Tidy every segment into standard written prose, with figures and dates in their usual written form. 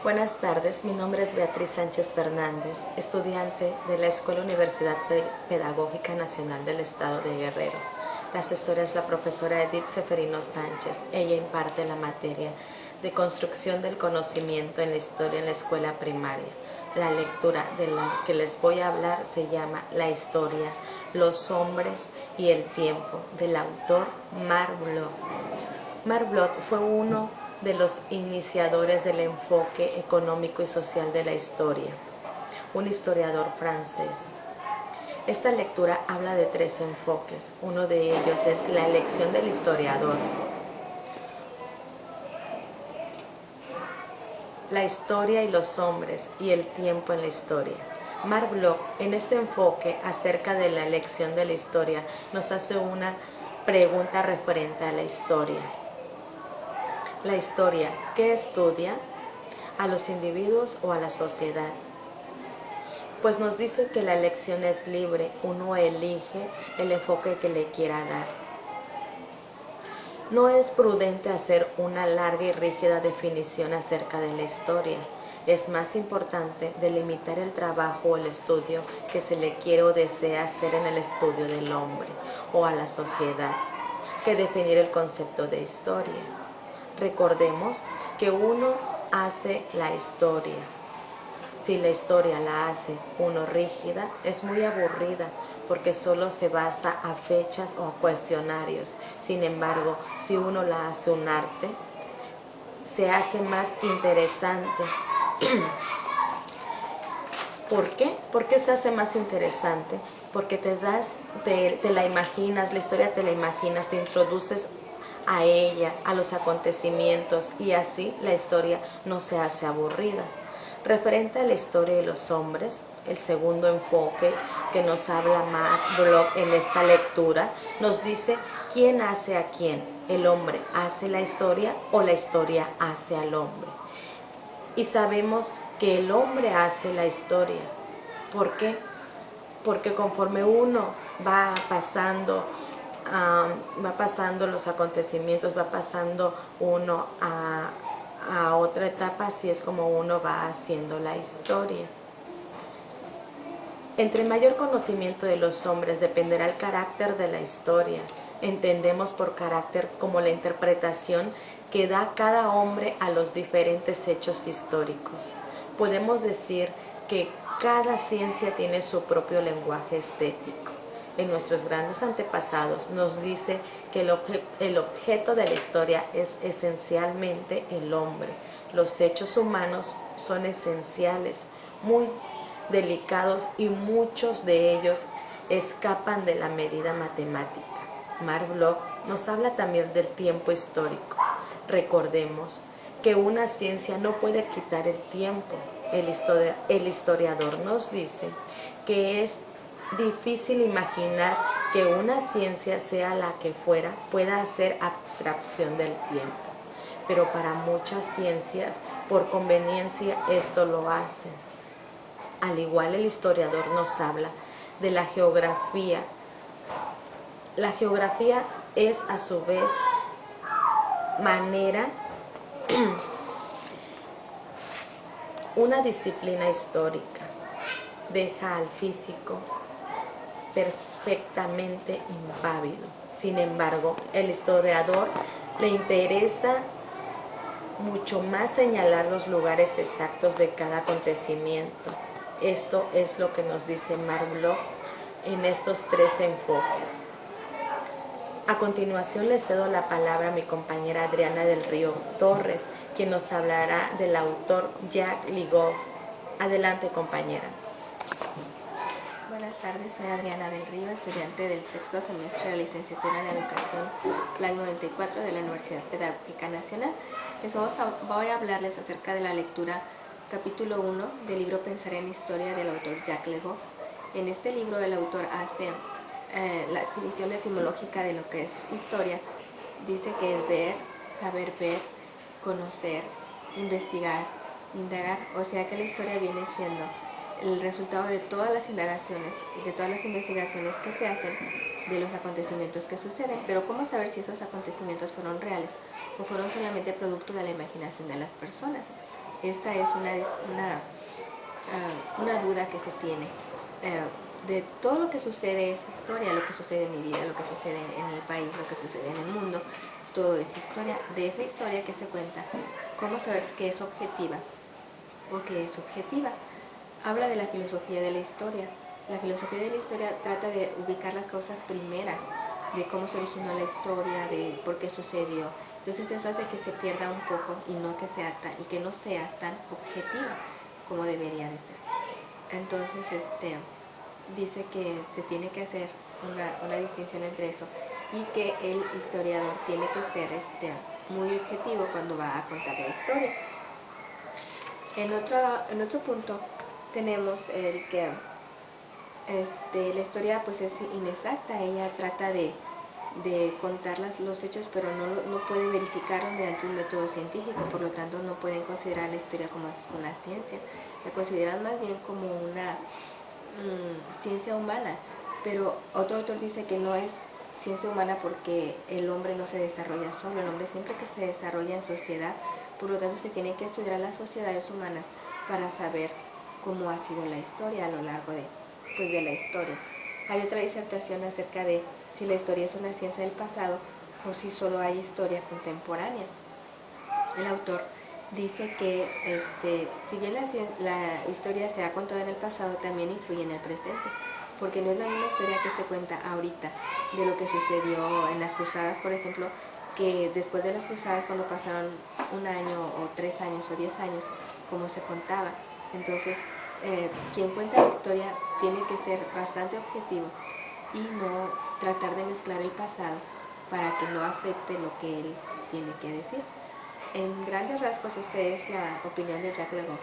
Buenas tardes, mi nombre es Beatriz Sánchez Fernández, estudiante de la Escuela Universidad Pedagógica Nacional del Estado de Guerrero. La asesora es la profesora Edith Seferino Sánchez. Ella imparte la materia de construcción del conocimiento en la historia en la escuela primaria. La lectura de la que les voy a hablar se llama La historia, los hombres y el tiempo, del autor Marc Bloch. Marc Bloch fue uno de los iniciadores del enfoque económico y social de la historia, un historiador francés. Esta lectura habla de tres enfoques. Uno de ellos es la elección del historiador, la historia y los hombres y el tiempo en la historia. Marc Bloch, en este enfoque acerca de la elección de la historia, nos hace una pregunta referente a la historia. La historia, ¿qué estudia? ¿A los individuos o a la sociedad? Pues nos dice que la elección es libre, uno elige el enfoque que le quiera dar. No es prudente hacer una larga y rígida definición acerca de la historia. Es más importante delimitar el trabajo o el estudio que se le quiere o desea hacer en el estudio del hombre o a la sociedad, que definir el concepto de historia. Recordemos que uno hace la historia. Si la historia la hace uno rígida, es muy aburrida porque solo se basa a fechas o a cuestionarios. Sin embargo, si uno la hace un arte, se hace más interesante. ¿Por qué? ¿Por qué se hace más interesante? Porque te la imaginas, la historia te la imaginas, te introduces a ella, a los acontecimientos, y así la historia no se hace aburrida. Referente a la historia de los hombres, el segundo enfoque que nos habla Marc Bloch en esta lectura, nos dice quién hace a quién. ¿El hombre hace la historia o la historia hace al hombre? Y sabemos que el hombre hace la historia. ¿Por qué? Porque conforme uno va pasando los acontecimientos, va pasando uno a otra etapa, así es como uno va haciendo la historia. Entre mayor conocimiento de los hombres dependerá el carácter de la historia. Entendemos por carácter como la interpretación que da cada hombre a los diferentes hechos históricos. Podemos decir que cada ciencia tiene su propio lenguaje estético. En nuestros grandes antepasados nos dice que el objeto de la historia es esencialmente el hombre. Los hechos humanos son esenciales, muy delicados, y muchos de ellos escapan de la medida matemática. Marc Bloch nos habla también del tiempo histórico. Recordemos que una ciencia no puede quitar el tiempo. El historiador nos dice que es difícil imaginar que una ciencia, sea la que fuera, pueda hacer abstracción del tiempo. Pero para muchas ciencias, por conveniencia, esto lo hacen. Al igual, el historiador nos habla de la geografía. La geografía es, a su vez, una disciplina histórica. Deja al físico perfectamente impávido. Sin embargo, el historiador le interesa mucho más señalar los lugares exactos de cada acontecimiento. Esto es lo que nos dice Marc Bloch en estos tres enfoques. A continuación le cedo la palabra a mi compañera Adriana del Río Torres, quien nos hablará del autor Jacques Ligoff. Adelante, compañera. Buenas tardes, soy Adriana del Río, estudiante del sexto semestre de la licenciatura en Educación Plan 94 de la Universidad Pedagógica Nacional. Voy a hablarles acerca de la lectura capítulo 1 del libro Pensar en Historia del autor Jacques Ligoff. En este libro el autor hace la definición etimológica de lo que es historia. Dice que es ver, saber ver, conocer, investigar, indagar, o sea que la historia viene siendo el resultado de todas las indagaciones, de todas las investigaciones que se hacen de los acontecimientos que suceden. Pero ¿cómo saber si esos acontecimientos fueron reales o fueron solamente producto de la imaginación de las personas? esta es una duda que se tiene. De todo lo que sucede es historia, lo que sucede en mi vida, lo que sucede en el país, lo que sucede en el mundo, todo es historia. De esa historia que se cuenta, ¿cómo saber que es objetiva o que es subjetiva? Habla de la filosofía de la historia. La filosofía de la historia trata de ubicar las causas primeras, de cómo se originó la historia, de por qué sucedió. Entonces eso hace que se pierda un poco y que no sea tan objetiva como debería de ser. Entonces dice que se tiene que hacer una distinción entre eso y que el historiador tiene que ser muy objetivo cuando va a contar la historia. En otro punto tenemos el que la historia pues es inexacta. Ella trata de contar los hechos, pero no puede verificarlos mediante un método científico, por lo tanto no pueden considerar la historia como una ciencia, la consideran más bien como una ciencia humana. Pero otro autor dice que no es ciencia humana porque el hombre no se desarrolla solo, el hombre siempre que se desarrolla en sociedad, por lo tanto se tiene que estudiar las sociedades humanas para saber cómo ha sido la historia a lo largo de la historia. Hay otra disertación acerca de si la historia es una ciencia del pasado o si solo hay historia contemporánea. El autor dice que si bien la historia se ha contado en el pasado, también influye en el presente, porque no es la misma historia que se cuenta ahorita de lo que sucedió en las cruzadas, por ejemplo, que después de las cruzadas, cuando pasaron un año o 3 años o 10 años, como se contaba. Entonces, quien cuenta la historia tiene que ser bastante objetivo y no tratar de mezclar el pasado para que no afecte lo que él tiene que decir. En grandes rasgos, esta es la opinión de Jacques Le Goff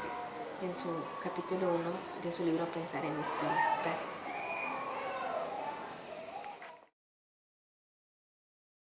en su capítulo 1 de su libro Pensar en Historia. Gracias.